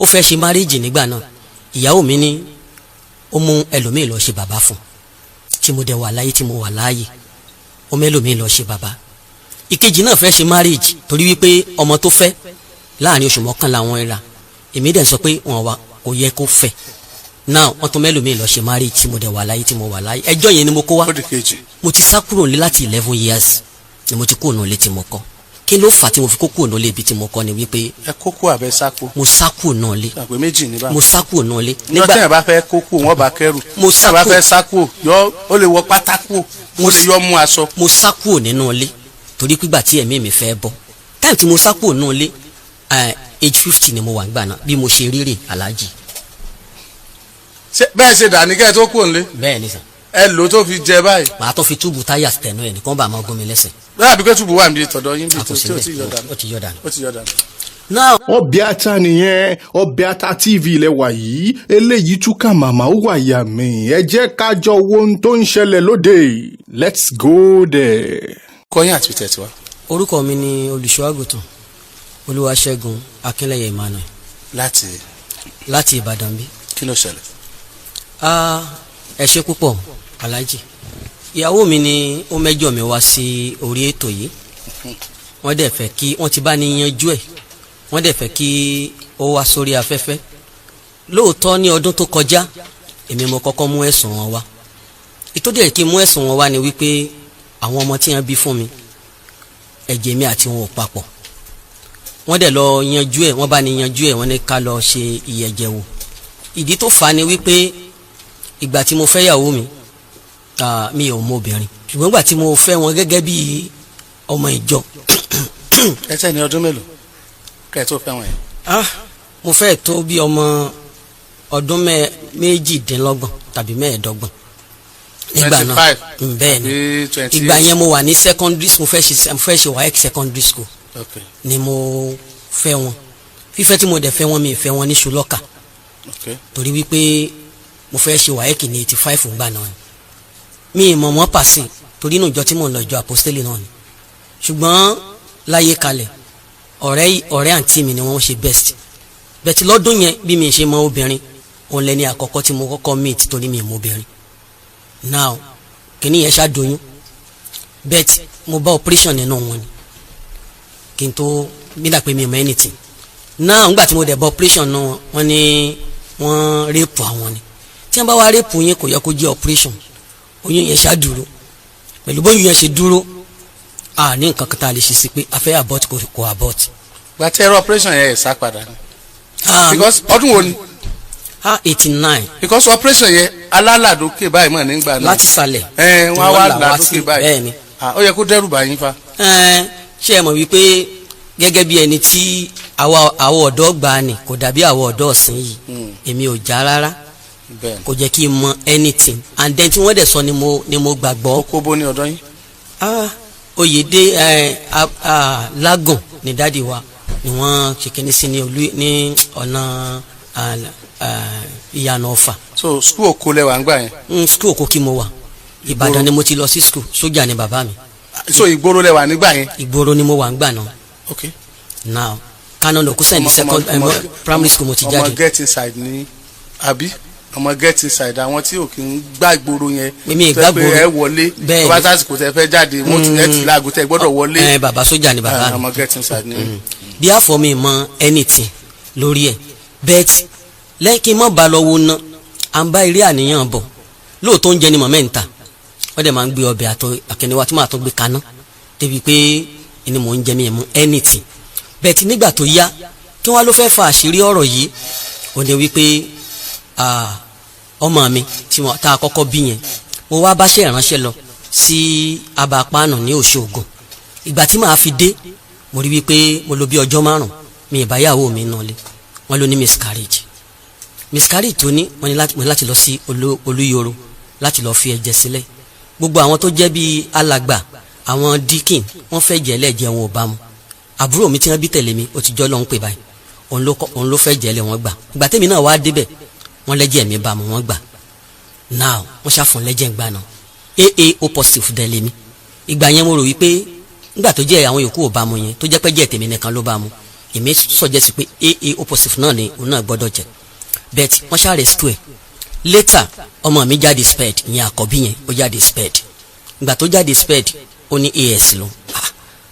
ó fẹ́ ṣe marriage nígbà náà ìyàwó mi ní ó mú ẹlòmíì lọ ṣe bàbá fún tí mo dẹ̀ wà láyé tí mo wà láàyè ó mú ẹlòmíì lọ ṣe bàbá ìkejì náà fẹ́ ṣe marriage torí wípé ọmọ tó fẹ́ láàrin oṣù mọ́kànlá wọn ẹ̀ra èmi dẹ̀ sọ pé wọn wà kò yẹ kó fẹ́ náà wọ́n tún mẹ́lòmíì lọ ṣe marriage tí mo dẹ̀ wà láyé tí mo wà láyé ẹjọ́ yẹn ni mo kó wá mo ti sá kúrò nílé láti 11 years ni mo ti kúrò nílé tí mo kọ́ kí ló fà tí mo fi kó kúrò nílé ibi tí mo kọ́ ni wípé ẹ kókó àbẹ sáko mo sá kúrò nílé àpè méjì ní báyìí mo sá kúrò nílé nígbà tí ẹ bá fẹ́ kókó wọn bá kẹrù mo sá tí ẹ bá fẹ́ sáko yọ ó lè wọ pátákó mo sì yọ mú aṣọ. mo sá kúrò nínú ilé torí pígbà tí ẹ̀mí mi fẹ́ bọ́ táìmù tí mo sá kúrò nínú ilé age 50 ni mo wà nígbà náà bí mo ṣe rírè aláàjì. bẹ́ẹ̀ ṣe dà ní kẹ́ ẹ tó kúrò nílé. bẹ́ẹ̀ ni sàn. ẹ lò tó fi jẹ báyìí. màá tó fi túbù táyà tẹ̀nú ẹ̀ nìkan bá máa gún mi lẹ́sẹ̀. bẹ́ẹ̀ àbíkẹ́ túbù wà níbi tọ̀dọ̀ yín bí tó ti yọ dànù. ó ti yọ dànù. ó ti yọ dànù. náà. Ọbẹ̀ Ata nìyẹn Ọbẹ̀ Ata TV ilẹ̀ wà yìí eléyìí túkà màmá ó wà yà mí ẹ jẹ́ ká jọ wo ohun tó ń ṣẹlẹ̀ lóde let's go there. kọ́yìn àti tẹ̀síwá. orúkọ mi ni olùṣọ́àgùtàn Olúwaṣẹ́gun Akínlẹ́yẹ Emmanuel. láti Ìbàdàn bí. kí ló ṣẹlẹ̀. ẹ ṣé púpọ̀ aláàjì ìyàwó mi ni ó mẹ́jọ mi wá sí orí ètò yìí wọ́n dẹ̀ fẹ́ kí wọ́n ti bá ní yanjú ẹ̀ wọ́n dẹ̀ fẹ́ kí ó wá sórí afẹ́fẹ́ lóòótọ́ ní ọdún tó kọjá èmi mo kọ́kọ́ mú ẹ̀sùn wọn wá ìtòdì kí mú ẹ̀sùn wọn wá ni wípé àwọn ọmọ tí wọ́n bí fún mi ẹ̀jẹ̀ mi àti wọn ò papọ̀ wọ́n dẹ̀ lọ yanjú ẹ̀ wọ́n bá ní yanjú ẹ̀ wọ́n ní ká lọ ṣe ìyẹ̀jẹ̀ wò ìdí tó fà á ni wípé ìgbà tí mo fẹ́ yàwó mi mi ò mọ obìnrin ṣùgbọ́n ìgbà tí mo fẹ́ wọn gẹ́gẹ́ bí ọmọ ìjọ. ẹ tẹ́ ní ọdún mélòó kẹ́ ẹ tó fẹ́ wọn yẹn. mo fẹ́ tó bí ọmọ ọdún méjìdínlọ́gbọ̀n tàbí mẹ́ẹ̀ẹ́dọ́gbọ̀n. ìgbà náà bẹ́ẹ̀ ni ìgbà yẹn mo wà ní secondary school mo fẹ́ ṣe WAEC secondary school ni mo fẹ́ wọn fífẹ́ tí mo dẹ̀ fẹ́ wọn mi fẹ́ wọn ní ṣùlọ́kà torí wípé mo fẹ́ ṣe WAEC ní 85 ńgbà náà ni mi mọ̀ wọ́n pàṣẹ torí inú ìjọ tí mò ń lọ ìjọ apostoli náà ni ṣùgbọ́n láyé kalẹ̀ ọ̀rẹ́ àǹtí mi ni wọ́n ṣe best bẹ́ẹ̀ lọ́dún yẹn bí mi ṣe mọ obìnrin òun lẹ́ni àkọ́kọ́ tí mo kọ́kọ́ meet torí mi mọ obìnrin now kìíní yẹn ṣàdóyún bẹ́ẹ̀ mo bá operation nínú wọn ni kí n tó gbígbà pé mi mọ anything now nígbà tí mo dẹ̀ bá operation náà wọ́n ní wọ́n rape àwọn ni tí wọ́n bá wá rape yẹn kò yẹ kó jẹ́ operation oyún yẹn ṣá dúró pẹ̀lú bóyún yẹn ṣe dúró ní nǹkan kan tá a lè ṣe sí pé a fẹ́ abort kò abort. gba tí ẹ̀rọ operation yẹn sá padà ni. because ọdún wo ni. 89. because operation yẹn alálàdókè báyìí mọ̀ nígbà náà. láti sàlẹ̀. wọ́n wá làdókè báyìí. bẹ́ẹ̀ ni. ó yẹ kó dẹ́rù bá yín fa. ṣé ẹ mọ̀ wípé gẹ́gẹ́ bí ẹni tí àwọn ọ̀dọ́ gbà ni kò dàbí àwọn ọ̀dọ́ ọ̀sìn yìí èmi ò já rárá kò jẹ́ kí n mọ anything and then tí wọ́n dẹ̀ sọ ni mo gbàgbọ́. ó kó bó ní ọ̀dọ́ yín. Oyèdé Lágùn ní dáàdi wa ni wọ́n ṣe kíní sí ní ọ̀nà ìyànà Ọ̀fà. so school Oko lẹ wà ń gbà yẹn. school Oko kí mo wà Ìbàdàn ni mo ti lọ sí school sójà ni bàbá mi. so ìgboro lẹ wà nígbà yẹn. ìgboro ni mo wà ń gbà náà. ok now Canon Okuseni second primary school mo ti jáde. ọmọ get inside ni àbí ọmọ get inside àwọn tí ò kí ń gbá ìgboro yẹn. mímí ìgbàgboro ẹ wọlé bẹ́ẹ̀ ni bàbá sásìkò tẹ fẹ́ jáde wọ́n ti ẹ ti láago tẹ gbọ́dọ̀ wọlé. bàbá sójà ni bàbá mi. ọmọ get inside ni. bí àfọ mi mọ anything lórí ẹ bẹ́ẹ̀ lẹ́kìn mọ́ ba lọ́wọ́ ná à ń bá eré àníyàn bọ̀ lóòótọ́ oúnjẹ ni mọ̀mẹ́ ń ta wọ́n dẹ̀ máa ń gbé ọbẹ̀ àkẹ́niwá tí màá tó gbé kaná débi pé ẹni mò ń jẹ mi yẹn mú anything bẹ́ẹ̀ nígbà tó yá kí wọ́n ló fẹ́ fa àṣírí ọ̀rọ̀ yìí ó ní wípé ọmọ mi tí wọ́n tá a kọ́kọ́ bí yẹn mo wá báṣẹ́ ìránṣẹ́ lọ sí abapáànù ní Òṣogbo ìgbà tí màá fi dé mo rí wípé mo lò bí ọjọ́ 5 mi ìbáyàwó mi nà lé wọ́n ló ní miscarriage tó ní wọ́n ní láti lọ sí Olúyọ̀rọ̀ láti lọ fi ẹ̀jẹ̀ sílẹ̀ gbogbo àwọn tó jẹ́ bíi alàgbà àwọn dikin wọ́n fẹ́ jẹ́ lẹ́jẹ̀ wọn ò bá mu àbúrò mi tí wọ́n bí tẹ̀lé mi ó ti jọ́ lọ́n pè báyìí òun ló fẹ́ jẹ́ lẹ́ wọ́n gbà ìgbà tẹ́mi náà wá débẹ̀ wọ́n lẹ́jẹ̀ mi bá mu wọ́n gbà now wọ́n ṣàfún lẹ́jẹ̀ ń gbà náà AAO positive dẹ̀ lé mi ìgbà yẹn mo rò wípé nígbà tó jẹ́ àwọn yòókù ò bá mu yẹn tó jẹ́ pé jẹ́ tèmi nìkan ló bá mu èmi suggest pé AA O positive náà ni òun náà gbọ́dọ̀ jẹ bet wọ́n ṣáà rescue ẹ̀ later ọmọ mi jáde sped ìyẹn àkọ́bí yẹn ó jáde sped ìgbà tó jáde sped ó ní AS ló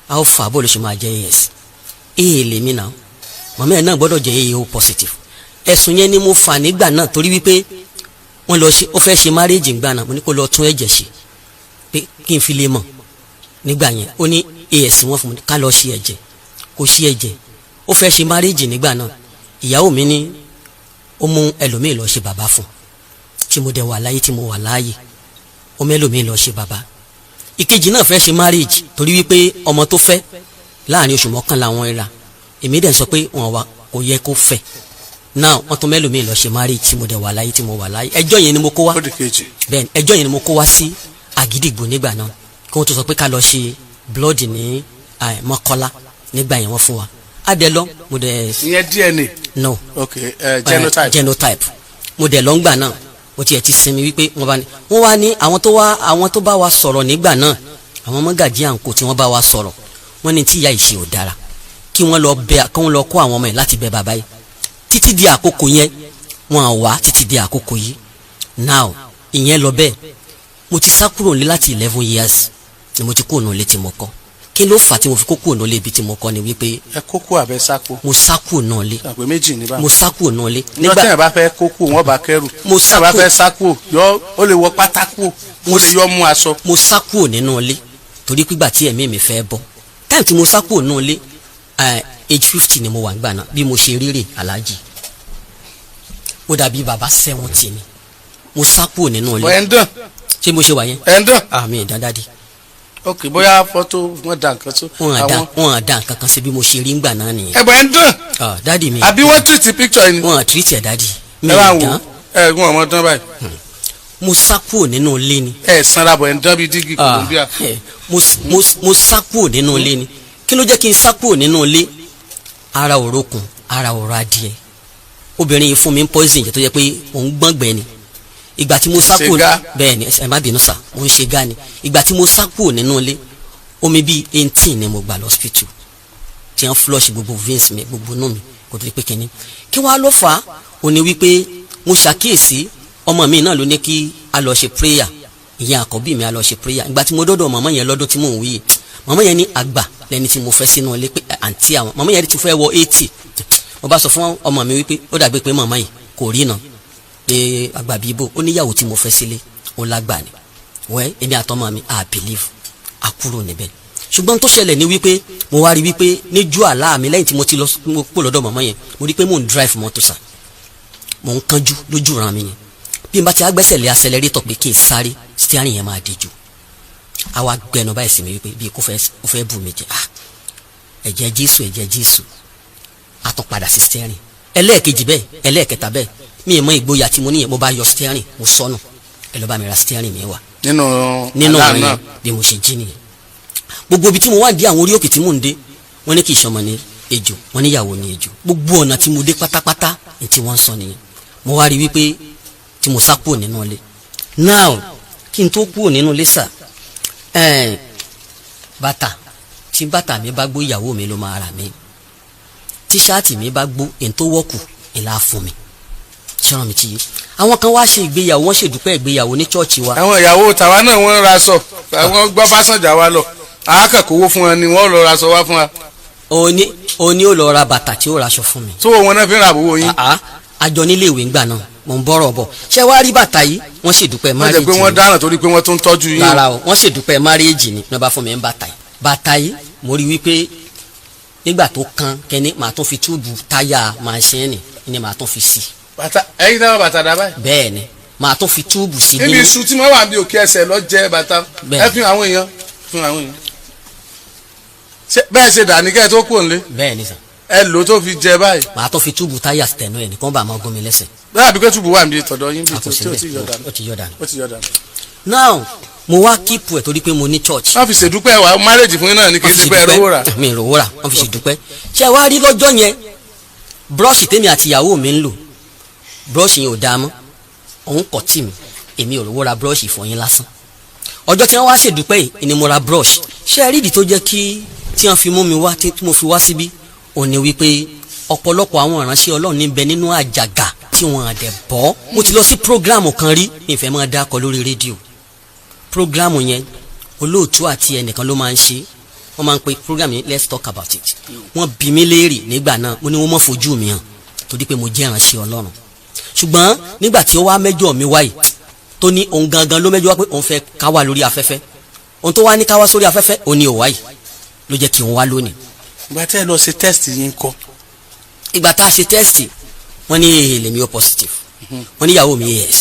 how far bó ló ṣe máa jẹ AS AA lèmi náà màmá ẹ̀ náà gbọ́dọ̀ jẹ AA O positive ẹ̀sùn yẹn ni mo fà nígbà náà torí wípé wọ́n lọ ṣe ó fẹ́ ṣe marriage ńgbà náà mo ní kó lọ tún ẹ̀jẹ̀ ṣe pé kí n fi lè mọ̀ nígbà yẹn ó ní AS wọ́n fún mi ká lọ ṣe ẹ̀jẹ̀ kó ṣe ẹ̀jẹ̀ ó fẹ́ ṣe marriage nígbà náà ìyàwó mi ní ó mú ẹlòmíì lọ ṣe bàbá fún tí mo dẹ̀ wà láyé tí mo wà láàyè ó mú ẹlòmíì lọ ṣe bàbá ìkejì náà fẹ́ ṣe marriage torí wípé ọmọ tó fẹ́ láàrin oṣù mọ́kànlá wọn ẹ̀ra èmi dẹ̀ sọ pé wọn wà kò yẹ kó fẹ́ náà wọ́n tún mẹ́lòmíì lọ ṣe marriage tí mo dẹ̀ wà láyé tí mo wà láyé ẹjọ́ yẹn ni mo kó wá bẹ́ẹ̀ ẹjọ́ yẹn ni mo kó wá sí Àgídìgbò nígbà náà kí wọ́n tó sọ pé ká lọ ṣe blood ní Mọ́kọ́lá nígbà yẹn wọ́n fún wa adẹ lọ mo dẹ̀. ìyẹn DNA. no okay genotype. genotype mo dẹ̀ lọ ngbà náà mo tiẹ̀ ti sinmi wípé wọ́n wá ní àwọn tó bá wa sọ̀rọ̀ nígbà náà àwọn mọ́gàjí àǹkó tí wọ́n bá wa sọ̀rọ̀ wọ́n ní tí ìyá ìṣe ò dára kí wọ́n lọ kó àwọn ọmọ yẹn láti bẹ bàbá yìí títí di àkókò yẹn wọn à wá títí di àkókò yìí now ìyẹn lọ bẹ́ẹ̀ mo ti sá kúrò nílé láti 11 years ni mo ti kúrò nílé tí mo kọ́ kí ló fà tí mo fi kó kúrò nílé ibi tí mo kọ́ ni wípé. ẹ kókó àbẹ sáko. mo sá kúrò nílé. àpè méjì ní báyìí. mo sá kúrò nílé. nígbà tí ẹ bá fẹ́ kókó wọn bá kẹrù. mo sá kúrò. ẹ bá fẹ́ sáko yọ ó lè wọ pátákó mo sì yọ mú aṣọ. mo sá kúrò nínú ilé torí pígbà tí ẹ̀mí mi fẹ́ bọ́ táìmù tí mo sá kúrò nínú ilé age 50 ni mo wà nígbà náà bí mo ṣe rírè aláàjì ó dàbí bàbá 70 ni mo sá kúrò nínú ilé. ẹ̀ ń dàn. ṣé mo ṣe wà yẹn. ẹ̀ ń dàn. àmì ìdádádì. ok bóyá fọ́tò wọn dà nǹkan tó. wọn à dà nǹkan kan sí bí mo ṣe rí ngbà náà nìyẹn. ẹ̀bùn ẹ̀ ń dàn. dádì mi. àbí wọ́n treat picture yìí. wọn à treat ẹ̀ dádì. ẹ wá wò ẹ gún ọmọ dán báyìí. mo sá kúrò nínú ilé ni. ẹ sanra bọ̀ ẹ̀ ń dán bí dígí Colombia. mo sá kúrò nínú ilé ni kí ló jẹ́ kí n sá kúrò nínú ilé ara òrókùn ara òrò adìẹ obìnrin yìí fún mi poison jẹ tó yẹ pé òun gbọ̀ngbẹ ni ìgbà tí mo sá kúrò bẹ́ẹ̀ ni ẹ má bínú sà mo ń ṣe gá ni ìgbà tí mo sá kúrò nínú ilé omi bíi 18 ni mo gbà lọ hospital tí wọ́n flush gbogbo veins mi gbogbo inú mi kò tó di pé kínní kí wọ́n á lọ fà á ó ní wípé mo ṣàkíyèsí ọmọ mi náà ló ní kí a lọ ṣe prayer ìyẹn àkọ́bí mi a lọ ṣe prayer ìgbà tí mo dọ́dọ̀ màmá yẹn lọ́dún tí mò ń wí màmá yẹn ní àgbà lẹni tí mo fẹ́ sínú ilé pé àǹtí àwọn màmá yẹn ti fẹ́ wọ 80 mo bá sọ fún ọmọ mi wípé ó dàgbé pé màmá yìí kò rí náà pé àgbà bíi bò ó níyàwó tí mo fẹ́ sílé ó lágbà ni wẹ́ èmi àtọmọ mi I believe a kúrò níbẹ̀ ṣùgbọ́n tó ṣẹlẹ̀ ní wípé mo wá rí wípé níjú àlá mi lẹ́yìn tí mo ti lọ pò lọ́dọ̀ màmá yẹn mo rí pé mò ń drive mọ́tò sà mò ń kánjú lójú ran mi yẹn bí n bá ti agbẹ́sẹ̀ lé accelerator pé kí n sáré steering yẹn máa díjú àwa gbẹnu báyìí sí mi wípé bí kò fẹ́ bù mí jẹ ẹ̀jẹ̀ Jésù a tún padà sí steering ẹlẹ́ẹ̀kejì bẹ́ẹ̀ ẹlẹ́ẹ̀kẹta bẹ́ẹ̀ mi ì mọ ìgboyà tí mo níyẹn mo bá yọ steering mo sọnù ẹ lọ bá mi ra steering mi wá. nínú ọ̀rẹ́ yẹn bí mo ṣe jí nìyẹn gbogbo ibi tí mo wá di àwọn orí òkè tí mò ń dé wọ́n ní kì í ṣọmọ ní ejò wọ́n níyàwó ní ejò gbogbo ọ̀nà tí mo dé pátápátá ní tí wọ́n ń sọ nìyẹn mo wá rí wípé tí mo sá kúrò nínú ilé now kí n tó kúrò nínú ilé sà bàtà tí bàtà mi bá gbó ìyàwó mi ló máa rà mí tíṣáàtì mi bá gbó èyí tó wọ́kù ìlà fún mi ṣẹ́ràn mi ti yé àwọn kan wá ṣe ìgbéyàwó wọ́n ṣèdúpẹ́ ìgbéyàwó ní chọ́ọ̀chì wa. àwọn ìyàwó tàwa náà wọ́n ra aṣọ àwọn gbọ́ Básànjà wa lọ àákàkówó fún wọn ni wọ́n lọ ra aṣọ wá fún wa. òní ò lọ ra bàtà tí ó ra aṣọ fún mi. tó wọn náà fi ń ra àbúrò yín. àjọ nílé ìwé ńgbà náà mò ń bọ̀rọ̀ bọ̀ ṣé wàá rí bàtà yìí wọ́n ṣèdúpẹ́ máréèjì ni. wọ́n jẹ́ pé wọ́n dáná torí pé wọ́n tún tọ́jú yín. rárá o wọ́n ṣèdúpẹ́ máréèjì ni wọ́n bá fún mi ń bàtà yìí. bàtà yìí mo rí wípé nígbà tó kan kẹ́ni màá tún fi túùbù táyà màṣíìnì ni màá tún fi sí. bàtà ẹyin náà bàtà dá báyìí. bẹ́ẹ̀ ni màá tún fi túùbù sí. níbi iṣu tí wọ́n wà ní òkè ẹsẹ̀ lọ jẹ́ bàtà ẹ fi àwọn èèyàn fún àwọn èèyàn. bẹ́ẹ̀ ṣe dàní kẹ́ ẹ tó kú òǹlé. bẹ́ẹ̀ ni sàn. ẹ lò tó fi jẹ báyìí. màá tún fi túùbù táyà tẹ̀nú ẹ̀ nìkan bá máa gún mi lẹ́sẹ̀. bẹ́ẹ̀ àbí pé túùbù wà níbi tọ̀dọ̀ yín bí ó ti yọ dànù. now mo wá kíìpù ẹ̀ torí pé mo ní church. wọ́n fi ṣèdúpẹ́ wa marriage fún yín náà ní kí n ti pẹ́ rówó rà. mi rówó rà wọ́n fi ṣèdúpẹ́. ṣé ẹ wá rí lọ́jọ́ yẹn brush tèmi àti ìyàwó mi ń lò brush yẹn ò dáa mọ́ òun kọ̀ tì mí èmi ò rówó ra brush ìfọyín lásán. ọjọ́ tí wọ́n wá ṣèdúpẹ́ yìí ni mo ra brush. ṣé ẹ rí ìdí tó jẹ́ kí tí wọ́n fi mú mi wá tí mo fi wá síbí ó ní wípé ọ̀pọ̀lọpọ̀ àwọn ìránṣẹ́ Ọlọ́run níbẹ̀ nínú àjàgà tí wọ́n á dẹ̀ bọ́. mo ti lọ sí prógráàmù kan rí ìfẹ́ máa dákọ̀ lórí rédíò. prógráàmù yẹn olóòtú àti ẹnìkan ló máa ń ṣe, wọ́n máa ń pe prógráàmù yẹn let's talk about it. wọ́n bi mí léèrè nígbà náà, mo ní wọ́n mọ̀ fojú mi hàn torí pé mo jẹ́ ìránṣẹ́ Ọlọ́run. ṣùgbọ́n nígbà tí ó wá mẹ́jọ mi wáyìí tó ní òun gangan ló mẹ́jọ wá pé òun fẹ́ ká wá lórí afẹ́fẹ́, òun tó wá ní ká wá sórí afẹ́fẹ́ òun ni ò wáyìí ló jẹ́ kí òun wá lónìí. ìgbà tí ẹ lọ ṣe test yín kọ́. ìgbà tá a ṣe test wọ́n ní èèlè mi ó positive, wọ́n ní ìyàwó mi AS,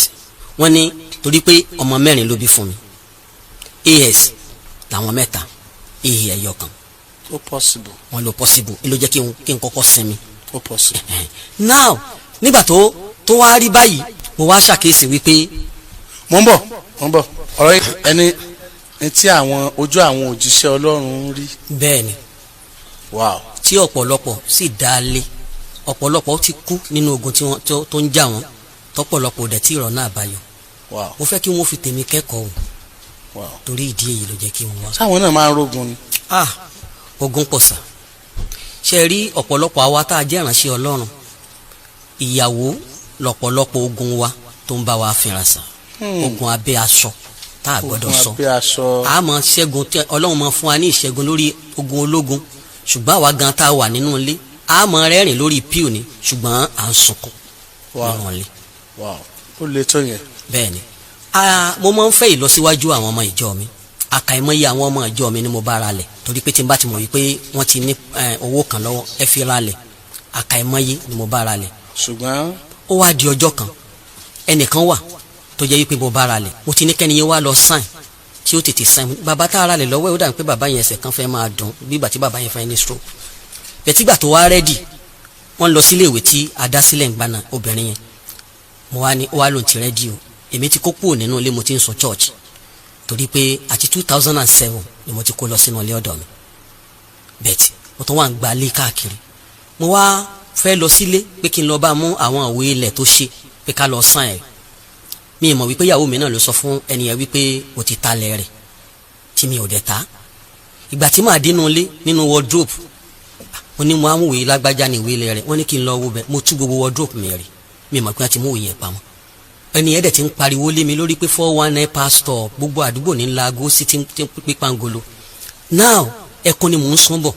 wọ́n ní torí pé ọmọ 4 ló bí fún mi, AS làwọn 3, èè ẹyọ kan. ó possible. wọ́n ló possible ló jẹ́ kí n kọ́kọ́ sinmi. ó possible. now nígbà tó wá rí báyìí mo wá ṣàkíyèsí wípé. mo ń bọ̀ ọ̀rọ̀ ẹni tí àwọn ojú àwọn òjíṣẹ́ Ọlọ́run rí. bẹ́ẹ̀ni. wow. tí ọ̀pọ̀lọpọ̀ sì dá lé, ọ̀pọ̀lọpọ̀ ti kú nínú ogun tí wọ́n tó ń jà wọ́n, tọ́pọ̀lọpọ̀ dẹ̀ tí ìrọ̀nà àbáyọ. wow. mo fẹ́ kí wọ́n fi tèmi kẹ́kọ̀ọ́ o. wow. torí ìdí èyí ló jẹ́ kí wọ́n wá. sáwọn náà máa ń rógun ni. ogun pọ̀ sá. ṣe rí ọ̀pọ̀lọpọ̀ àwa tá a jẹ́ ìránṣẹ́ Ọlọ́run, ìyàwó lọ̀pọ̀lọpọ̀ ogun wa tó ń bá wa fínra sá. ogun abẹ́ aṣọ tá a gbọ́dọ̀ sọ. ogun abẹ́ aṣọ. a máa ṣẹ́gun tí Ọlọ́run máa fún wa ní ìṣẹ́gun lórí ogun ológun, ṣùgbọ́n àwa gan tá a wà nínú ilé a máa rẹ́rìn lórí píò ni, ṣùgbọ́n à ń sunkún nínú ilé. ó le tó yẹn. bẹ́ẹ̀ni mo máa ń fẹ́ ìlọsíwájú àwọn ọmọ ìjọ mi, àkàìmọye àwọn ọmọ ìjọ mi ni mo bá ra lẹ̀ torí pé tí n bá ti mọ̀ wípé wọ́n ti ní owó kan lọ́wọ́ ẹ fi ra lẹ̀, àkàìmọye ni mo bá ra lẹ̀. ṣùgbọ́n ó wá di ọjọ́ kan ẹnìkan wà tó jẹ́ wípé mo bá ra lẹ̀, mo ti ní kẹ́ni yẹn wá lọ sign tí ó tètè sign. bàbá tá a ra lẹ̀ lọ́wọ́ ẹ̀ ó dà pé bàbá yẹn ẹsẹ̀ kan fẹ́ máa dùn bígbà tí bàbá yẹn fẹ́ ní stroke. bẹ̀tígbà tó wá rẹ́dì wọ́n lọ sílé ìwé tí a dá sílẹ̀ ń gbaná obìnrin yẹn, mo wá ní ó wá lóun ti rẹ́dì o, èmi ti kó kúrò nínú ilé, mo ti ń sọ church torí pé àti 2007 ni mo ti kó lọ sínú ilé ọ̀dọ̀ mi. bẹ́ẹ̀tì mo tún wà ń gba ilé káàkiri, mo wá fẹ́ lọ sílé pé kí n lọ bá mú àwọn ìwé ilẹ̀ tó ṣe pé ká lọ sign ẹ̀. mi mọ̀ wípé ìyàwó mi náà ló sọ fún ẹnìyẹn wípé o ti talẹ̀ rẹ̀ tí mi ò dẹ̀ ta. ìgbà tí màá dénú ilé nínú wardrobe mo ní mo á mú ìwé lágbájá ní ìwé ilẹ̀ rẹ̀, wọ́n ní kí n lọ wo bẹ́ẹ̀, mo tú gbogbo wardrobe mi rí, mi mọ̀ pé wọ́n ti mú ìwé yẹn pamọ́. ẹnìyẹn dẹ̀ ti ń pariwo lé mi lórí pé 419 pastor gbogbo àdúgbò ní laago sí ti pípangolo. now ẹkún ni mò ń sún bọ̀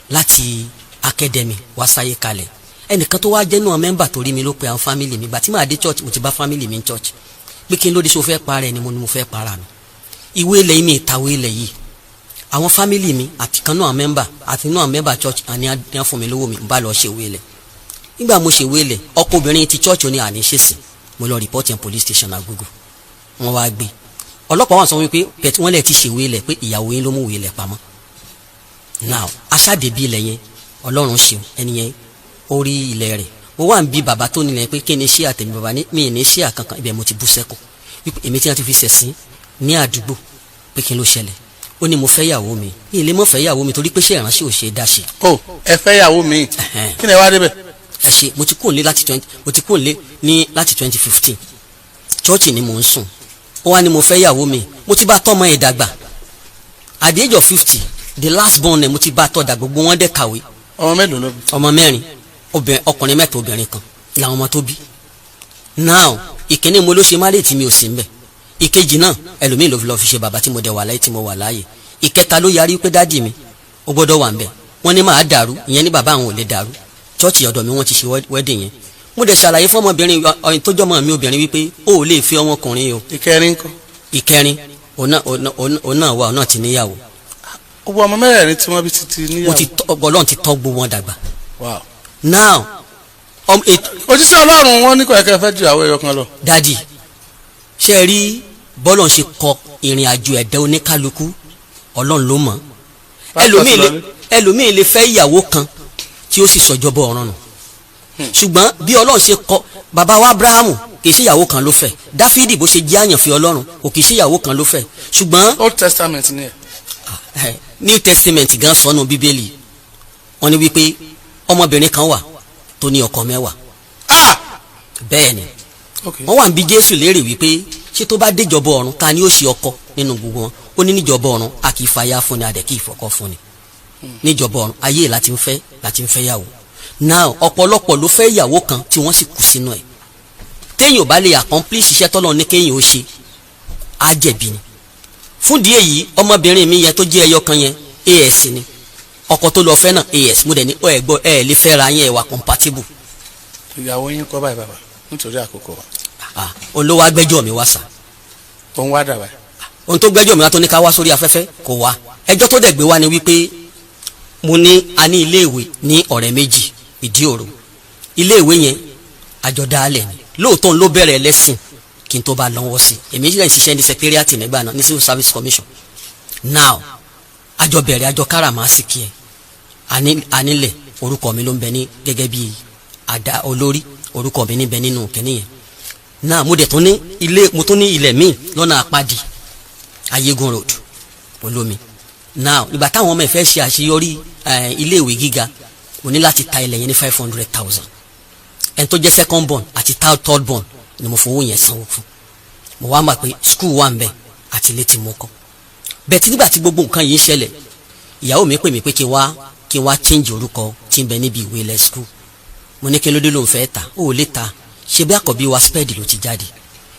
láti academy wá sáyé kalẹ̀. ẹnìkan tó wá jẹ́ náà mẹ́mbà tó rí mi ló pe àwọn family mi, gbà tí màá dé church mo ti bá family mi ní church pé kí n lóde ṣe o fẹ́ para ẹni mo ní mo fẹ́ para mi. ìwé ilẹ̀ yìí mi ìtàwé ilẹ̀ yìí àwọn family mi àti kan náà mẹ́mbà àti náà mẹ́mbà church àní á fún mi lówó mi bá lọ ṣe ìwé ilẹ̀. nígbà mo ṣe ìwé ilẹ̀ ọkọ obìnrin ti church ní àní ṣèṣì, mo lọ report in police station Agogo, wọ́n wá gbé ọlọ́pàá wọn sọ wípé pẹ̀tí wọ́n lẹ̀ ti ṣe ìwé ilẹ̀ pé ìyàwó yín ló mú ìwé ilẹ̀ pamọ́. now aṣáàdébí ilẹ̀ yẹn Ọlọ́run ṣeun ẹni yẹn ó rí ilẹ̀ rẹ̀, mo wà ń bí bàbá tó nílẹ̀ pé kí ni ṣé àtẹ̀mí bàbá mi ní ṣé àkankan, ibẹ̀ mo ti bú sẹ́kù wípé èmi tí wọ́n ti fi ṣẹ̀sín ní àdúgbò pé kí ló ṣẹlẹ̀. ó ní mo fẹ́ yàwó mi, ní ilé mo fẹ́ yàwó mi torí pé ṣé ìránṣẹ́ ò ṣe é dá ṣe. ó ẹ fẹ́ yàwó mi kí ni ẹ wá débẹ̀. ẹ ṣe mo ti kúrò nílé láti 2015 church ni mò ń sùn, ó wá ní mo fẹ́ yàwó mi, mo ti bá tọ́mọ ẹ̀ dàgbà at the age of 50 the last born ẹ̀ mo ti bá tọ́ dà gbogbo wọn dẹ̀ kàwé. ọmọ mélòó ló bí. ọmọ 4 ọkùnrin 3 obìnrin 1 làwọn ọmọ tó bí. now ìkíní mo ló ṣe má lè tí mi ò sí mbẹ, ìkejì náà ẹlòmíì ló fi lọ fi ṣe bàbá tí mo dẹ̀ wà láyé tí mo wà láàyè, ìkẹta ló yarí pé dádì mi ó gbọ́dọ̀ wà mbẹ, wọ́n ní máa dàrú, ìyẹn ní bàbá àwọn ò lè dàrú. chọ́ọ̀chì ọ̀dọ̀ mi wọ́n ti ṣe wedding yẹn, mo dẹ̀ ṣàlàyé fún ọmọbìnrin ọ̀yìn tó jọmọ mi obìnrin wípé o ò lè fi ọmọkùnrin o. ìkẹrin ńkọ́. ìkẹrin òun náà wà òun náà ti níyàwó. gbogbo ọmọ mẹ́rẹ̀ẹ̀rin tí wọ́n bí ti níyàwó. Ọlọ́run ti tọ́ gbogbo wọn dàgbà. wow. now òjíṣẹ́ Ọlọ́run wọn ní kò ẹ̀kẹ́ fẹ́ ju àwọn ẹyọ kan lọ. dadi ṣe rí bọ́lọ̀ ṣe kọ ìrìn àjò ẹ̀dá oníkálukú Ọlọ́run ló mọ̀. ẹlòmíì lè fẹ́ ìyàwó kan tí ó sì sọjọ́bọ̀ ọ̀ràn nù, ṣùgbọ́n bí Ọlọ́run ṣe kọ bàbá wa Abrahamu kì í ṣe ìyàwó kan ló fẹ́, Dáfídì bó ṣe jẹ́ àyànfẹ́ Ọlọ́run kò kì í ṣe ìyàwó kan ló fẹ́, ṣùgbọ́n Old Testament ni ẹ̀. New Testament gan sọnù Bíbélì wọ́n ní wípé ọmọbìnrin kan wà tó ní ọkọ 10. bẹ́ẹ̀ ni wọ́n wà ń bi Jésù léèrè wípé ṣé tó bá déjọba ọ̀run ta ni ó ṣe ọkọ nínú gbogbo wọn, ó ní níjọba ọ̀run a kì í fàyà fún ni a dẹ̀ kì í fọkọ fún ni. níjọba ọ̀run ayé láti ń fẹ́ yàwó now ọ̀pọ̀lọpọ̀ ló fẹ́ yàwó kan tí wọ́n sì kú sínú ẹ̀ téèyàn bá lè accomplish iṣẹ́ tọ́lọ́ ní kéèyàn ó ṣe á jẹ̀bi ni fún díẹ̀ yìí ọmọbìnrin mi yẹn tó jẹ́ ẹyọ kan yẹn AS ni ọkọ tó lọ fẹ́ náà AS mo dẹ̀ ní ẹ̀gbọ́n ẹ̀ lè fẹ́ ra yẹn wà compatible. ìyàwó yín kọ́ báyìí bàbá nítorí àkókò wa. olówó agbẹjọ́ mi wá sá. òun wá dàbà. ohun tó gbẹjọ́ mi wá tó ní ká wá sórí afẹ́fẹ́ kò wá ẹjọ́ tó dẹ̀ gbé wá ni wípé mo ní a ní iléèwé ní ọ̀rẹ́ méjì ìdí òru iléèwé yẹn àjọdálẹ̀ ni lóòótọ́ ló bẹ̀rẹ̀ lẹ́sìn kí n tó bá lọ́wọ́ sí èmi yìí ṣiṣẹ́ ní secretariat nígbà náà ní civil service commission now àjọ bẹ̀rẹ̀ àjọ káràmásìkì ẹ̀ anílẹ̀ orúkọ mi ló ń bẹ ní gẹ́gẹ́ bí àdá olórí orúkọ mi níbẹ̀ nínú kẹ́ni yẹn now mo dẹ̀ tún ní ilẹ̀ míì lọ́nà àpáàdì ayégun road olómi now ìgbà táwọn ọmọ ẹ̀ fẹ́ ṣe àṣeyọrí iléèwé gíga mo ní láti ta ilẹ̀ yẹn ní 500,000 ẹni tó jẹ́ second born àti third born ni mo fowó yẹn sanwó fún mo wá mọ̀ pé school wà ń bẹ àti ilé tí mo kọ́ bẹ́ẹ̀ tí nígbà tí gbogbo nǹkan yìí ń ṣẹlẹ̀ ìyàwó mi pè mí pé kí n wá change orúkọ tí ń bẹ níbi ìwé ilẹ̀ school mo ní kí ló dé ló ń fẹ́ ta ó lè ta ṣe bí àkọ́bí wa sped ló ti jáde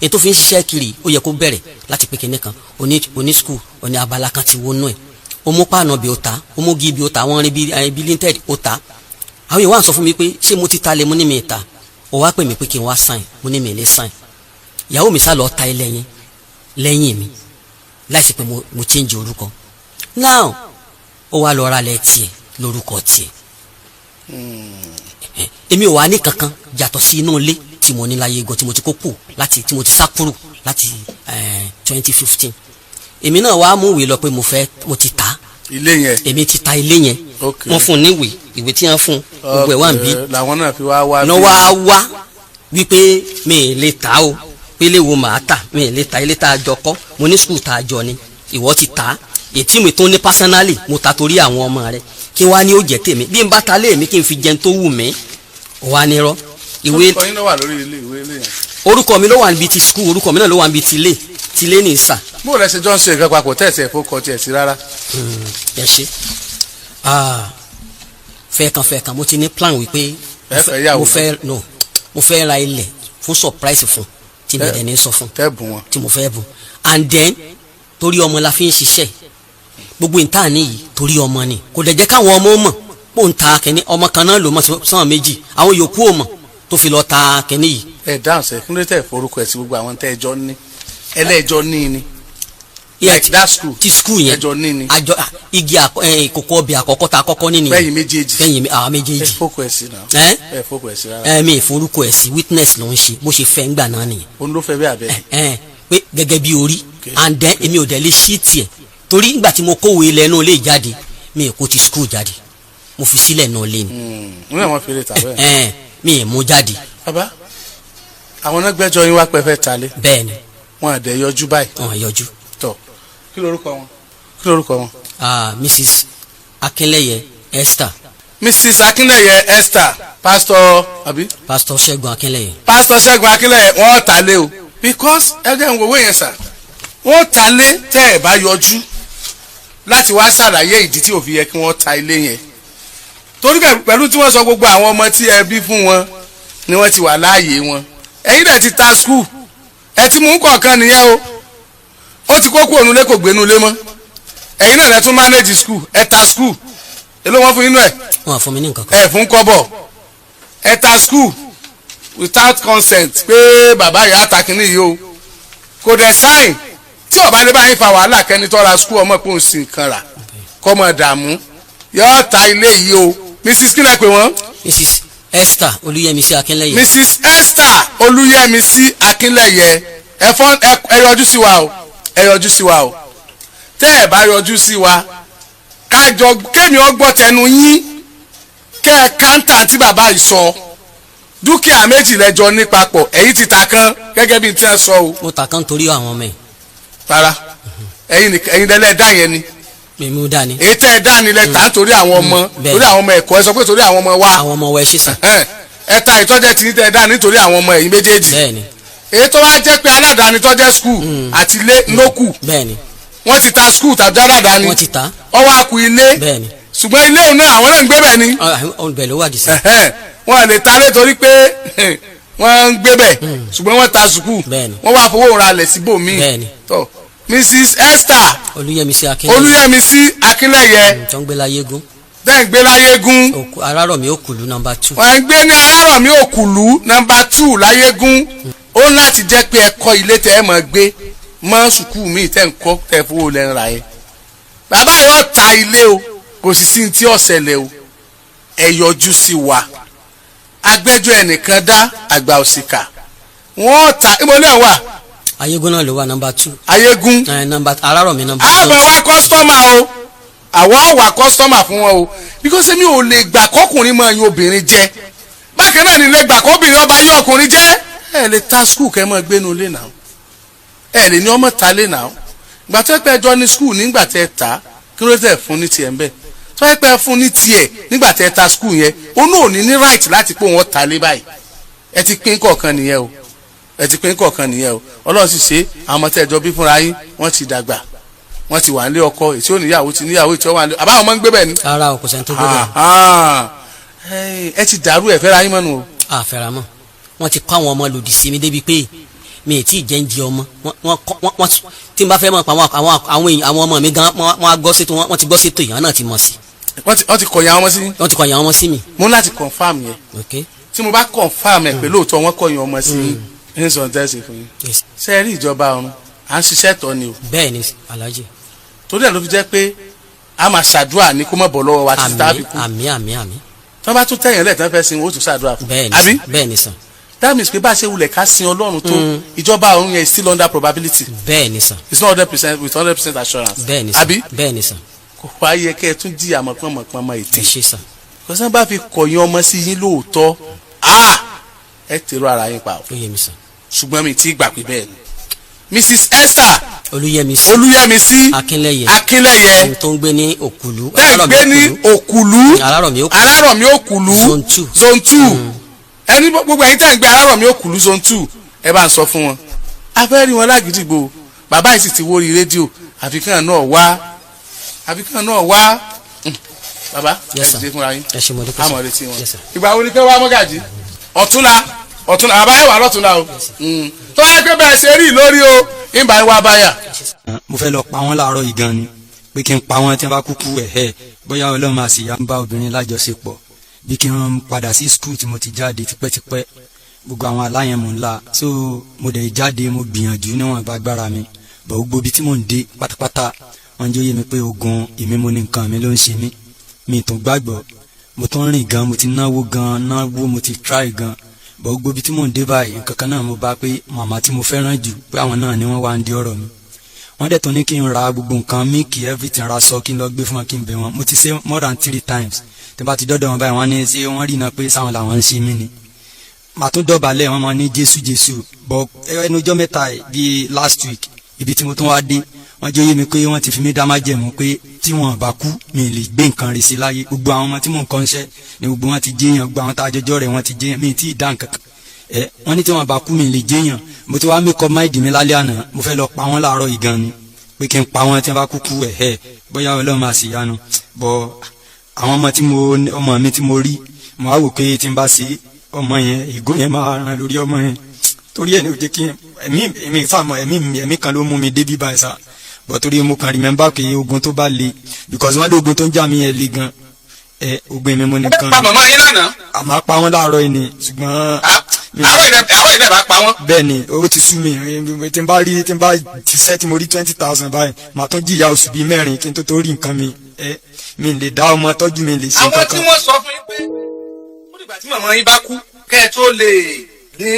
èyí tó fi ń ṣiṣẹ́ kiri ó yẹ kó bẹ̀rẹ̀ láti pé kinní kan oní school oní abala kan ti wọnú ẹ̀ ó mú páànà bí ó ta ó mú gí bí ó ta wọ́n rí bí linted ó ta àwọn èèyàn wá sọ fún mi pé ṣé mo ti ta lé mo ní mi ta ó wá pè mí pé kí n wá sign mo ní mi lè sign ìyàwó mi sá lọ ta ilẹ̀ yẹn lẹ́yìn mi láìsí pé mo change orúkọ now ó wá lọ ra lẹ̀ tiẹ̀ lórúkọ tiẹ̀ èmi ò wá ní kankan yàtọ̀ sí inú ilé tí mo ní láyé gan tí mo ti kó kù láti tí mo ti sá kúrò láti 2015 èmi náà wá mú ìwé lọ pé mo ti ta ilé yẹn èmi ti ta ilé yẹn wọ́n fún ní ìwé tí wọ́n fún gbogbo ẹ̀ wá ń bí làwọn náà fi wá náà wá wípé mi ì lè ta o pé ilé wo màá tà mi ì lè ta ilé tá a jọ kọ́ mo ní skul tá a jọ ni ìwọ ti ta ètí mi tó ní pásánálì mo ta torí àwọn ọmọ rẹ kí wá ní ó jẹ tèmi bí n bá ta lé mi kí n fi jẹun tó wù mí wá ní rọ ìwé orúkọ yín ló wà lórí ìwé ilé yẹn. orúkọ mi ló wà níbi ti skul orúkọ mi náà ló wà níbi ti ilé ní ìsà. bó lẹ ṣe jọ ń ṣe nǹkan papọ̀ tẹ̀sí ẹ̀ fọ́kọ tiẹ̀ sí rárá. ẹ ṣe fẹ́ẹ̀kan mo ti ní plan wípé mo fẹ́ ra ilẹ̀ fún surprise fún tí mi dẹ̀ ní sọ fún tí mo fẹ́ bùn and then torí ọmọ la fi ń ṣiṣẹ́ gbogbo ìta nìyí torí ọmọ ni kò dẹ̀ jẹ́ káwọn ọmọ mọ̀ pò ń ta kẹ́ni ọmọ kan náà ló mọ̀ sọ́wọ́n méjì àwọn yòókù ò mọ̀ tó fi lọ ta kẹ́ni yìí. ẹ dáhùn sẹ kí ló tẹ forúkọ ẹ sí gbogbo àwọn tẹ ẹjọ ní ẹlẹjọ ní ni. like that school ti school yẹn ẹjọ ní ni. àjọ igi ìkòkò ọbẹ̀ àkọ́kọ́ ta àkọ́kọ́ ní nìyẹn. bẹ́yìn méjèèjì bẹ́yìn àwọn méjèèjì. ẹ fọkọ ẹ sí náà. ẹ fọkọ ẹ sí rárá. mi ìforúkọ ẹ sí witness ló ń ṣe bó ṣe fẹ́ ńgbà náà nìyẹn. òun ló fẹ́ bẹ́ẹ̀ abẹ́. pé gẹ́gẹ́ bí orí and then èmi ò dẹ̀ lè ṣí tiẹ̀ torí ìgbà tí mo kówó ilẹ̀ náà lè jáde mi ì kó ti school jáde mo fi sílẹ̀ náà lé ni. n náà wọn fi lè ta bẹ́ẹ̀. mi ì mú jáde. bàbá àwọn náà gbẹ́jọ́ yín wá pẹfẹ talé. bẹ́ẹ̀ni. wọn àdẹ yọjú báyìí. wọn yọjú. tọ kí lorúkọ wọn. Mrs. Akínlẹ́yẹ Esther. Mrs. Akínlẹ́yẹ Esther pastor àbí. pastor Ṣẹ́gun Akínlẹ́yẹ. pastor Ṣẹ́gun Akínlẹ́yẹ wọn ta lé o because ẹgbẹ́ ń wòwé yẹn sà wọ́n ta lé tẹ́ ẹ̀ bá yọjú láti wá ṣàlàyé ìdí tí ò fi yẹ kí wọ́n ta ilé yẹn torí pẹ̀lú tí wọ́n sọ gbogbo àwọn ọmọ tí ẹ bí fún wọn ni wọ́n ti wà láàyè wọn ẹ̀yin dẹ̀ ti ta skul ẹ ti mú kọ̀ọ̀kan nìyẹn o ó ti kókó ònulé kò gbénu lé mọ́ ẹ̀yin náà lẹ tún manage skul ẹ ta skul èló wọn fún inú ẹ. wọn fún mi ní nǹkan kan. ẹ fún kọ́bọ̀ ẹ ta skul without consent pé bàbá yà á ta kínní yìí o kò dẹ̀ sign tí ọba dé báyìí fa wàhálà kẹ́ni tọ́ra skul ọmọ pé òun sì nǹkan rà kọ́mọ dààmú yóò ta ilé yìí o mrs kílẹ̀ pé wọ́n. mrs Esther Olúyẹmísí Akínlẹ́yẹ. mrs Esther Olúyẹmísí Akínlẹ́yẹ ẹ yọjú sí wa o ẹ yọjú sí wa o tẹ́ ẹ bá yọjú sí wa kájọ kémi ọgbọ́ tẹnu yín kẹ́ ẹ káńtà tí bàbá yìí sọ dúkìá méjì lẹ́jọ́ ní papọ̀ èyí ti ta kan gẹ́gẹ́ bí tí wọ́n sọ o. mo ta kan torí àwọn ọmọ ẹ̀. rárá ẹ̀yin lẹ́lẹ́ dá yẹn ni. mímú dání. èyí tẹ́ ẹ dá ni lẹ́ ta torí àwọn ọmọ torí àwọn ọmọ ẹ̀kọ́ ẹ sọ pé torí àwọn ọmọ wa. àwọn ọmọ wa ẹ ṣe sàn. ẹ ta ìtọ́jẹ́ tí tẹ́ ẹ dá nítorí àwọn ọmọ ẹ̀yin méjèèjì. bẹ́ẹ̀ni. èyí tó wá jẹ́ pé aládàáni tọ́jẹ́ skul àti ilé lókù. bẹ́ẹ̀ni. wọ́n ti ta skul tàbí aládàáni. wọ́n ti ta. ọwọ́ àkú ilé. bẹ́ẹ̀ni. ṣùgbọ́n ilé òun náà àwọn náà ń gbé bẹ̀ ni. ọ̀nbẹ̀ ló wà dì sí. wọ́n lè ta lé torí pé wọ́n ń gbé bẹ̀ ṣùgbọ́n wọ́n ta sùkúù wọ́n wá fowó ra alẹ̀ síbòmíì. tó Mrs. Esther Olúyẹmísí Akínlẹ́yẹ tó ń gbé láyégún. bẹ́ẹ̀ ń gbé láyégún. Arárọ̀mí Òkùlú nọ́mbà 2. wọ́n ń gbé ní Arárọ̀mí Òkùlú nọ́mbà 2 láyégún. ó láti jẹ́ pé ẹ kọ́ ilé tẹ́ ẹ máa gbé mọ́ sùkúù míì tẹ́ ń kọ́ tẹ́ fowó lẹ́nu ra yẹn. bàbá yóò ta ilé o kò sì sí ti ọ̀sẹ̀lẹ̀ o ẹ yọjú sí wa agbẹ́jọ́ ẹnìkan dá àgbà òsìkà wọ́n ta ìmọ̀ náà wà. ayégún náà ló wà nọ́mbà 2. ayégún Arárọ̀mí nọ́mbà 2. àmọ́ wá kọ́sítọ́mà o àwa wà kọ́sítọ́mà fún wọn o because mi ò lè gbà kọ́kùnrin máa yan obìnrin jẹ bákan náà ni lè gbà kọ́bìnrin ọba yan ọkùnrin jẹ ẹ lè ta skul kẹ́ mọ́ gbénu lé náà ẹ lè ní ọmọ ta lé náà gbà tó pẹ́ jọ ní skul nígbà tẹ́ ta kí ló tẹ̀ fún ní tiẹ̀ ń bẹ̀ tó pẹ́ fún ní tiẹ̀ nígbà tẹ́ ta skul yẹn ó náà ní ní right láti pé wọ́n ta lé báyìí ẹ ti pín kọ̀ọ̀kan nìyẹn o Ọlọ́run sì ṣe àwọn ọmọ tẹ́jọ bí fúnra yín wọ́n ti dàgbà wọ́n ti wà nílé ọkọ ètí ò níyàwó ti níyàwó ètí ò wà nílé àbáwọn ọmọ ń gbé bẹ́ẹ̀ ni. ara o kò sẹ́ni tó gbé bẹ́ẹ̀. ẹ ti dàrú ẹ fẹ́ra yín mọ́nu o. àfẹ́ra mọ́ wọ́n ti kọ́ àwọn ọmọ lòdì sí mi débi pé mi ì tí ì jẹ́ ń di ọmọ wọ́n tí n bá fẹ́ mọ̀ pa àwọn ọmọ mi gan wọ́n ti gbọ́ sétò ìyá náà ti mọ̀ sí. wọ́n ti kọ̀yàn ọmọ sí mi. wọ́n ti kọ̀yàn ọmọ sí mi. mo láti confam yẹn tí mo bá confam ẹ̀ pé lóòótọ́ wọ́n kọ̀yàn ọmọ sí mi ní sọ̀rọ̀ tẹ́sí fún yín. ṣé ẹ rí ìjọba ọ̀run à ń ṣiṣẹ́ tọ́ ni o. bẹ́ẹ̀ ni Alhaji. torí ẹ̀ ló fi jẹ́ pé a máa ṣàdúrà ní kó má bọ̀ lọ́wọ́ wa títí tábì kú. àmín. tí wọ́n bá tún tẹ̀yìn lẹ́ẹ̀tàn fẹ́ sin o tún ṣàdúrà fún. bẹ́ẹ̀ ni sàn. that means pé bá a ṣe wulẹ̀ ká sin Ọlọ́run tó ìjọba ọ̀run yẹn is still under probability. bẹ́ẹ̀ ni sàn. it's not 100% with 100% assurance. bẹ́ẹ̀ ni sàn. bẹ́ẹ̀ ni sàn. kò wá yẹ kẹ́ ẹ tún jí àmọ̀pọ̀nmọ̀pọ̀nmọ̀ ètè. ẹ ṣe sàn. kò sẹ́ni bá fi kọ̀yìn ọmọ sí yín lóòótọ́ ẹ tèrò ara yín pa o. ó yé mi sàn. ṣùgbọ́n mi ti gbà pé bẹ́ẹ̀ ni. Mrs. Esther Olúyẹmísí Akínlẹ́yẹ tó ń gbé ní Òkùlú. Arárọ̀mí Òkùlú zone 2 ẹni gbogbo ẹ̀yin tẹ́ ń gbé Arárọ̀mí Òkùlú zone 2 ẹ bá ń sọ fún wọn. a fẹ́ rí wọn lágídígbò bàbá yìí sì ti wórí rédíò àfikún náà wá bàbá ẹ ṣe fúnra yín àmọ̀ retí wọn. ìgbà wo ni kẹ́ wá mọ́gàjì ọ̀túnla bàbá ẹ̀ wà lọ́túnla o tó wáyé pé bẹ́ẹ̀ ṣe rí lórí o ìbá ìwà báyà. mo fẹ́ lọ pa wọ́n láàárọ̀ yìí gan ni pé kí n pa wọ́n tí wọ́n bá kúkú bóyá Ọlọ́run máa sì yá ń bá obìnrin lájọṣepọ̀ bí kí wọ́n padà sí skul tí mo ti jáde tipẹ́tipẹ́ gbogbo àwọn aláyẹ̀mọ̀ ńlá so mo dẹ̀ jáde mo gbìyànjú níwọ̀n gbàgbára mi bọ̀ gbogbo ibi tí mò ń dé pátápátá wọ́n jẹ́ òye mi pé ogun èmi mo ní nǹkan mi ló ń ṣe mí mi tún gbàgbọ́ mo tún rìn gan mo ti náwó mo ti try gan bọ̀ gbogbo ibi tí mò ń dé báyìí nǹkan kan náà mo bá pé màmá tí mo fẹ́ràn jù pé àwọn náà ni wọ́n wá ń di ọ̀rọ̀ mi wọ́n dẹ̀ tún ní kí n ra gbogbo nǹkan míìkì everything ra sọ kí n lọ gbé fún wọn kí n bẹ̀ wọ́n mo ti ṣe more than 3 times tí n bá ti dọ́dọ̀ wọn báyìí wọ́n ní ṣé wọ́n rí iná pé sáwọn làwọn ń ṣe mí ni màá tún dọ̀bálẹ̀ wọn máa ní Jésù bọ̀ ẹnu ọjọ́ mẹ́ta bíi last week ibi tí mo tún wá dé wọ́n jẹ́ oyé mi pé wọ́n ti fi mí dá májẹ̀mú pé tí wọ́n bá kú mi lè gbé nǹkan rẹ̀ sí láyé gbogbo àwọn ọmọ tí mò ń kọ́ńṣẹ́ ni gbogbo wọn ti jẹ́yàn gbogbo àwọn tá a jọjọ́ rẹ̀ wọ́n ti jẹ́yàn mi tí ì dá nǹkan kan wọ́n ní tí wọ́n bá kú mi lè jẹ́yàn mo ti wá make up mind mi lálẹ́ àná mo fẹ́ lọ pa wọ́n láàárọ̀ yìí gan ni pé kí n pa wọ́n tí wọ́n bá kú bóyá Ọlọ́run máa sì yánu bọ́ àwọn ọmọ mi tí mo rí mo wá wò pé tí n bá ṣe ọmọ yẹn ìgò yẹn máa ràn lórí ọmọ yẹn torí ẹ̀ ní o jẹ́ kí ẹ̀mí kan ló mú mi débi báyìí sá bọ̀ torí mo kàn remember pé ogun tó bá le because wọ́n lé ogun tó ń jà mí yẹn le gan ogun mi mo nìkan. pa màmá yín lánàá. àmọ́ pa wọ́n láàárọ̀ yìí ni ṣùgbọ́n. àárọ̀ ilẹ̀ bá pa wọ́n. bẹ́ẹ̀ ni owó ti sú mi tí n bá ti sẹ́ tí mo rí 20,000 báyìí màá tún jìyà oṣù bíi 4 kí n tó rí nǹkan mi lè dá ọmọ tọ́jú mi lè ṣe nǹkan kan. àwọn tí wọ́n sọ fún yín pé ó dìgbà tí màmá yín bá kú kẹ́ ẹ tó lè ní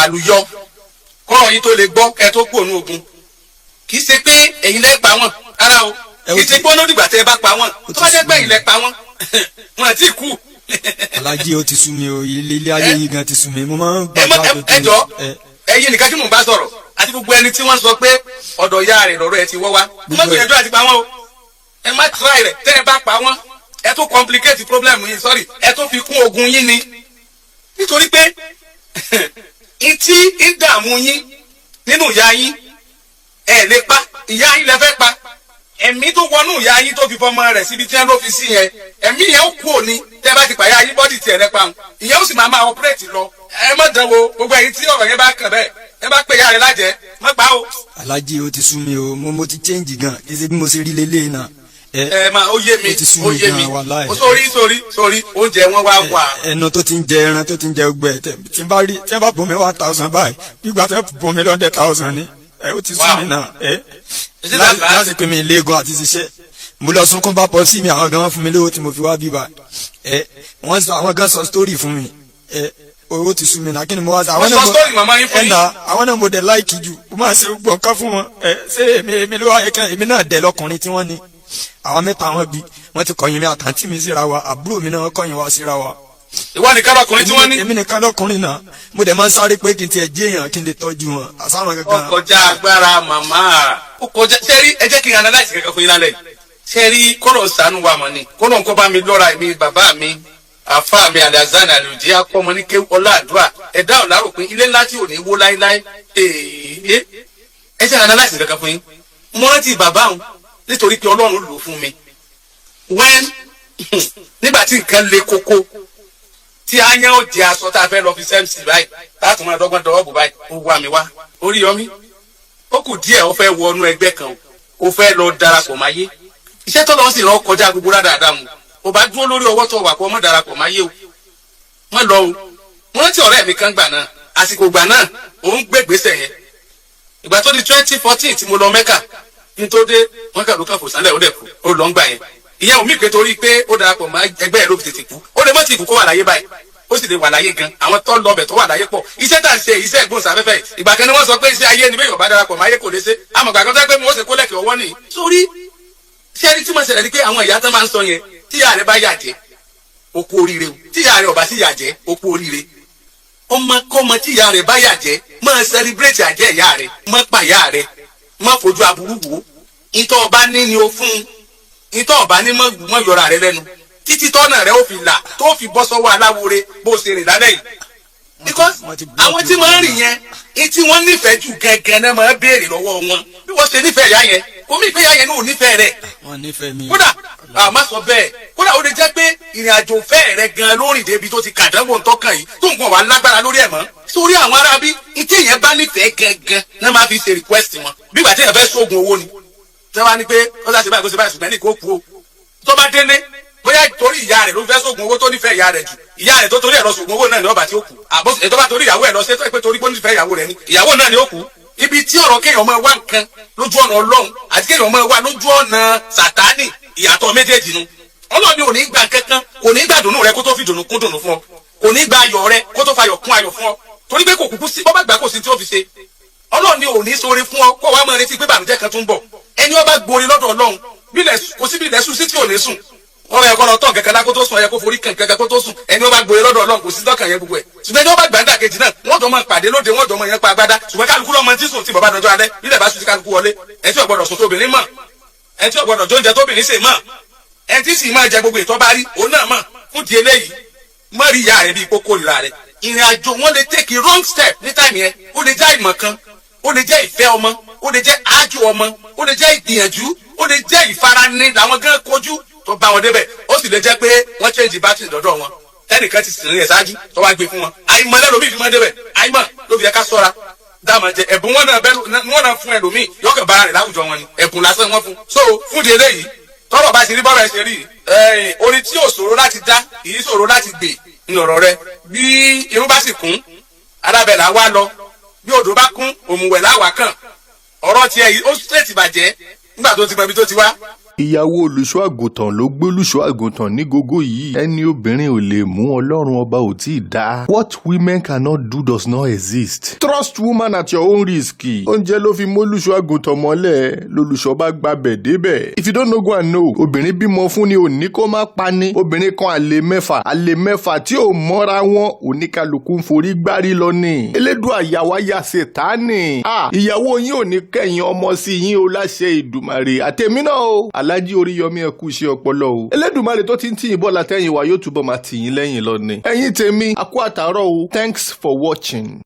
àlùyọ kọ́rọ̀ yín tó lè gbọ́ kẹ́ ẹ tó kú òun ogun kì í ṣe pé ẹ̀yin lẹ́ pa wọ́n ara o kì í ṣe pé ó dìgbà tẹ́ ẹ bá pa wọ́n tó bá jẹ́ pé ẹ̀yin lẹ́ pa wọ́n wọn àti kú. Alájí o ti sú mi o ilé ayé yìí gan ti sú mi mo máa ń gbàgbọ́ àgbẹ̀ tó ní. ẹ̀yin nìkan tí mò ń bá sọ̀rọ̀ àti gbogbo ẹni tí wọ́n sọ pé ọ̀dọ̀ ìyá rẹ̀ lọ́rọ̀ ẹ ti wọ́ wá má gbìyànjú àti pa wọ́n o ẹ má try rẹ̀ tẹ́ ẹ bá pa wọ́n ẹ tó complicate problem yín sorry ẹ tó fi kún ogun yín ni nítorí pé ìtí ìdààmú yín nínú ìyá yín ẹ lè pa ìyá yín lẹ fẹ́ pa ẹ̀mí tó wọnú ìyá yín tó fi fọmọ rẹ̀ síbi tí wọ́n ló fi sí yẹn ẹ̀mí yẹn ó kú òní tẹ́ bá ti pàyà yín bọ́dì tiẹ̀ rẹ pa ìyẹn ó sì máa ọpẹ́rẹ́tì lọ ẹ má dánwò gbogbo ẹ̀yin tí ọ̀rọ̀ yẹn bá kàn bẹ́ẹ̀ ẹ bá pè ya rẹ lájẹ má pa o. Alhaji o ti sú mi o mo ti change gan kí ṣe bí mo ṣe rí lélẹ́yìn náà. ẹ máa ó yé mi sórí oúnjẹ wọn wá wà. ẹnu tó ti ń jẹ ẹran tó ti ń jẹ ọgbẹ tí n bá bùn mi 1,000 báyìí gbígbà tí wọ́n bùn mi 100,000 ni ó ti sú mi náà láti pè mí léegun àti ṣiṣẹ́ mo lọ sunkún bá pọ̀ sí mi àwọn gan fún mi lówó tí mo fi wá bíbá wọ́n sọ àwọn gan sọ story fún mi owó ti sú mi náà kí ni mo wá sí àwọn náà mo dẹ̀ láìkì jù mo máa ṣe gbọ̀n nǹkan fún wọn ṣé èmi ló wáyé kan èmi náà dẹ̀ lọkùnrin tí wọ́n ní àwọn mẹ́ta wọn bí wọ́n ti kọ̀yìn mi àtàntí mi síra wa àbúrò mi náà wọ́n kọ̀yìn wa síra wa. ìwọ nìkan lọkùnrin tí wọ́n ní. èmi nìkan lọkùnrin náà mo dẹ̀ máa ń sáré pé kí n tiẹ̀ jẹ́ èèyàn kí n lè tọ́jú wọn àsáwọn gangan. ó kọjá agbára màmá ó kọjá sẹ́rí ẹ jẹ́ kí n analyse kankan fún yín lálẹ́ sẹ́rí kọ́nà sànú wa mọ̀ ni kọ́nà nǹkan bá mi lọ́ra mi bàbá mi àfa mi àdàzánì àlùjẹ́ akọ́mọ ní ké ọlá àdúrà ẹ̀dá ọ̀làrò pé ilé ńlá tí ò ní wó láéláé ẹ jẹ́ analyse kankan fún yín mo rántí bàbá òun nítorí pé Ọlọ́run lò fún mi nígbà tí nǹkan le koko tí a yán òjì aṣọ tá a fẹ́ lọ fi sẹ́mùsì báyìí láti máa dọ́gbọ́n dọ́wọ́ bò báyìí ó wá mi wá orí yọmí ó kù díẹ̀ ó fẹ́ wọnú ẹgbẹ́ kan ó fẹ́ lọ darapọ̀ máyé iṣẹ́ tó lọ́wọ́ sì rán kọjá gbogbo dáadáa mu ó bá dúró lórí ọwọ́ tó wà pọ̀ mọ́ darapọ̀ máyé o wọ́n lọ o wọ́n ti ọ̀rẹ́ mi kan gbà náà àsìkò gbà náà òun gbégbèsè yẹn ìgbà tó di 2014 tí mo lọ Mẹ́kà nítorí wọ́n kà ló kà fò sálẹ̀ ó dẹ̀ kú ó lọ ń gbà yẹn ìyẹn omi pé torí pé ó darapọ̀ mọ́ ẹgbẹ́ ẹ̀ ló fi tètè kú ó lè mọ́ ti kú kó wà láyé báyìí ó sì lè wà láyé gan àwọn tó lọ bẹ̀ tó wà láyé pọ̀ iṣẹ́ tá à ń ṣe iṣẹ́ ìgbóhùnsáfẹ́fẹ́ ìgbà kan ni wọ́n sọ pé iṣẹ́ ayé ni bẹ́ẹ̀ yóò bá darapọ̀ mọ́ ayé kò lè ṣe àmọ́ gbàgbọ́ tó pé mo ṣe kó lẹ́kẹ̀ẹ́ ọwọ́ nìyí. sórí ṣé ẹni tí mo ṣẹlẹ̀ ni pé àwọn ìyá tán máa ń sọ yẹn tí ìyá rẹ̀ bá yà jẹ́ ó kú oríire o tí ìyá rẹ̀ ò bá sì yà jẹ́ ó kú oríire ọmọkọ́mọ tí ìyá rẹ̀ bá yà jẹ́ máa celebrate àjẹ́ ìyá rẹ̀ má pa ìyá rẹ̀ má fojú aburú wò ìtọ́ ọba ní ni o fún un ìtọ́ ọba ní mọ́ yọra rẹ lẹ́nu títí tọ́nà rẹ ó fi là tó fi bọ́ sọ́wọ́ aláwore bó ṣe rìn lálẹ́ yìí. because àwọn tí wọ́n ń rìn yẹn tí wọ́n nífẹ̀ẹ́ jù gẹ́gẹ́ náà máa béèrè lọ́wọ́ wọn bí wọ́n ṣe nífẹ̀ẹ́ ìyá yẹn omi ìfẹ́ ìyá yẹn náà ò nífẹ̀ẹ́ rẹ̀. kódà àmọ́ sọ bẹ́ẹ̀ kódà ó lè jẹ́ pé ìrìn àjò fẹ́ rẹ gan lórí débi tó ti kàdánwò ntọ́kàn yìí tó nǹkan wà lágbára lórí ẹ̀ mọ́ sórí àwọn arábí tí èèyàn bá nífẹ̀ẹ́ gẹ́gẹ́ náà máa fi ṣe request wọn bí ìgbà tí èèyàn fẹ́ sóògùn owó ni tí wọ́n wá ní pé ó sá ṣe báyìí kó ṣe báyìí ṣùgbọ́n ní kó kú o tó bá délé bóyá torí ìyá rẹ̀ ló fẹ́ sóògùn owó tó nífẹ̀ẹ́ ìyá rẹ̀ jù ìyá rẹ̀ tó torí ẹ̀ lọ sóògùn owó náà ni ọba tí ó kù àbọ̀ ètò bá torí ìyàwó ẹ̀ lọ ṣe tó pé torí bó nífẹ̀ẹ́ ìyàwó rẹ̀ ni ìyàwó náà ni ó kù ibi tí ọ̀rọ̀ kéèyàn máa wá nǹkan lójú ọ̀nà Ọlọ́run àti kéèyàn máa wá lójú ọ̀nà Sàtánì ìyàtọ̀ méjèèjì nu Ọlọ́run ò ní gbà kankan kò ní gbà dùnú rẹ kó tó fi dùnú kún dùnú fún ọ kò ní gbà ayọ̀ rẹ kó tó fa ayọ̀ kún ayọ̀ fún ọ torí pé kò kúkú sí bọ́ bá gbà kò sí tí ó fi ṣe Ọlọ́run ò ní ṣoore fún ọ kó wàá máa retí pé bànújẹ́ kan tún bọ̀ ẹni ó bá gbóore lọ́dọ̀ Ọlọ́run kò sí bí ilẹ̀ sùn sí tí ò ní sùn wọ́n yẹ kọ́ lọ tán kẹ̀kẹ́ kó tó sùn ẹ̀yẹ kó forí kẹ̀kẹ́ kó tó sùn ẹni ó bá gbóore lọ́dọ̀ Ọlọ́run kò sí lọ́kàn yẹn gbogbo ẹ̀ ṣùgbọ́n ẹni ó bá gbàǹdà kejì náà wọ́n jọ máa pàdé lóde wọ́n jọ máa yẹn pa agbádá ṣùgbọ́n kálukú lọ́mọ tí sùn tí bàbá dọjọ́ alẹ́ nílẹ̀ bá sùn tí kálukú wọlé ẹ̀ tí ò gbọdọ̀ sùn tóbìnrin mọ̀ ẹ̀ tí ò gbọdọ̀ jóúnjẹ tóbìnrin sè mọ̀ ẹ̀ tí sì máa jẹ gbogbo ìtọ́ bá rí òun náà mọ̀ fún di eléyìí mọ̀ rí ìyá rẹ̀ bíi kókó ìlà rẹ̀ ìrìn àjò wọn lè take a wrong step ní táìmù yẹn ó lè jẹ́ ìmọ̀ kan ó lè jẹ́ ìfẹ́ ọmọ ó lè jẹ́ ájú ọmọ ó lè jẹ́ ìgbìyànjú ó lè jẹ́ ìfarani làwọn gan kojú tó bá wọn débẹ̀ ó sì lè jẹ́ pé wọ́n change battery dọ́dọ̀ wọn ẹnìkan ti sìn ní ẹ̀ ṣáájú tó wá gbé fún wọn àìmọ̀ lẹ́nu mi fi máa débẹ̀ àìmọ̀ ló fi yẹ ká sọ́ra dáàmà jẹ ẹ̀bùn wọn náà fún ẹlòmíì yọkàn bá rẹ̀ láwùjọ wọn ni ẹ̀bùn lásán wọn fún so fún di eléyìí tọ́rọ̀ bá ti rí bọ́ọ̀rọ̀ ẹ̀ṣẹ̀ rí orin tí ò ṣòro láti dá èyí ṣòro láti gbè ní ọ̀rọ̀ rẹ bí irun bá sì kún arábẹ̀là wá lọ bí odò bá kún òmùwẹ̀ láwàá kàn ọ̀rọ̀ tiẹ̀ yìí ó straight bàjẹ́ nígbà tó ti mọ ibi tó ti wá. ìyàwó olùṣọ́ àgùntàn ló gbé olùṣọ́ àgùntàn ní gógó yìí ẹni obìnrin ò lè mú ọlọ́run ọba ò tí ì dá. What women cannot do does not exist. Trust woman at your own risk. oúnjẹ ló fi mú olùṣọ́ àgùntàn mọ́lẹ̀ lolùṣọ́ bá gbabẹ̀ débẹ̀. If you don't know, go and know. obìnrin bímọ fún ni òní kó má pa ni. obìnrin kan àlè mẹ́fà tí ò mọ́ra wọn oníkálukú ń forí gbárí lọ ni. elédùà àyàwá ya Sátánì. ìyàwó yín ò ní kẹ̀yìn ọmọ sí yín o láṣẹ Ìdùmarè àtẹ̀mí náà o. Alhaji Oríyọmí ẹ kú iṣẹ́ ọpọlọ o. Elédùmarè tó ti ń tìyìn bọ́ látẹ̀yìn wa yóò túbọ̀ máa tìyìn lẹ́yìn lọ ni. ẹ̀yin tèmi a kú àtàárọ̀ o. Thanks for watching.